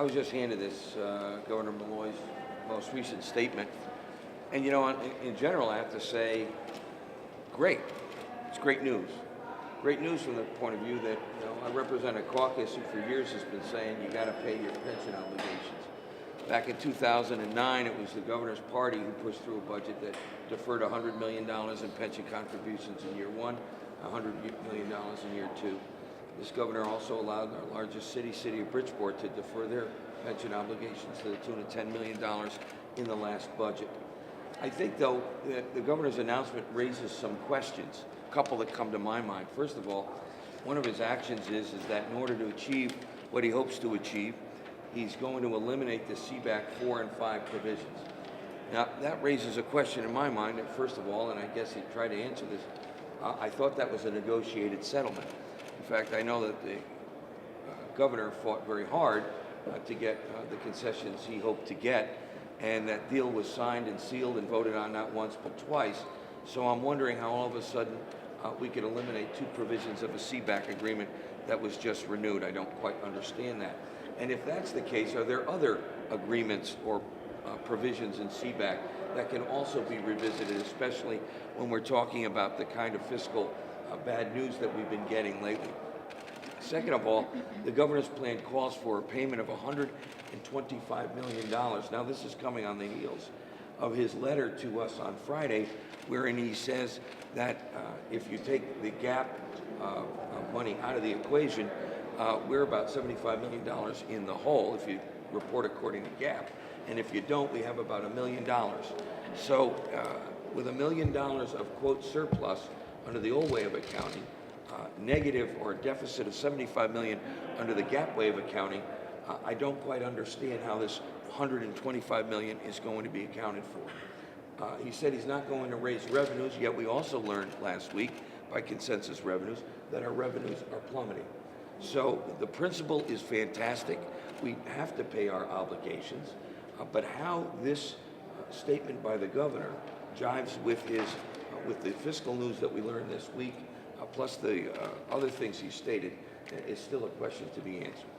I was just handed this Governor Malloy's most recent statement, and you know, in general, I have to say, great. It's great news. Great news from the point of view that I represent a caucus who for years has been saying you got to pay your pension obligations. Back in 2009, it was the governor's party who pushed through a budget that deferred $100 million in pension contributions in year one, $100 million in year two. This governor also allowed our largest city of Bridgeport, to defer their pension obligations to the tune of $10 million in the last budget. I think, though, that the governor's announcement raises some questions, a couple that come to my mind. First of all, one of his actions is that in order to achieve what he hopes to achieve, he's going to eliminate the CBAC 4 and 5 provisions. Now, that raises a question in my mind, and first of all, and I guess he tried to answer this, I thought that was a negotiated settlement. In fact, I know that the governor fought very hard to get the concessions he hoped to get, and that deal was signed and sealed and voted on not once but twice. So I'm wondering how all of a sudden we could eliminate two provisions of a CBAC agreement that was just renewed. I don't quite understand that. And if that's the case, are there other agreements or provisions in CBAC that can also be revisited, especially when we're talking about the kind of fiscal bad news that we've been getting lately? Second of all, the governor's plan calls for a payment of $125 million. Now, this is coming on the heels of his letter to us on Friday, wherein he says that if you take the gap money out of the equation, we're about $75 million in the hole if you report according to GAAP. And if you don't, we have about $1 million. So with $1 million of, quote, surplus under the old way of accounting, negative or a deficit of $75 million under the GAAP way of accounting, I don't quite understand how this $125 million is going to be accounted for. He said he's not going to raise revenues, yet we also learned last week by consensus revenues that our revenues are plummeting. So the principle is fantastic. We have to pay our obligations, but how this statement by the governor jives with with the fiscal news that we learned this week, plus the other things he stated, is still a question to be answered.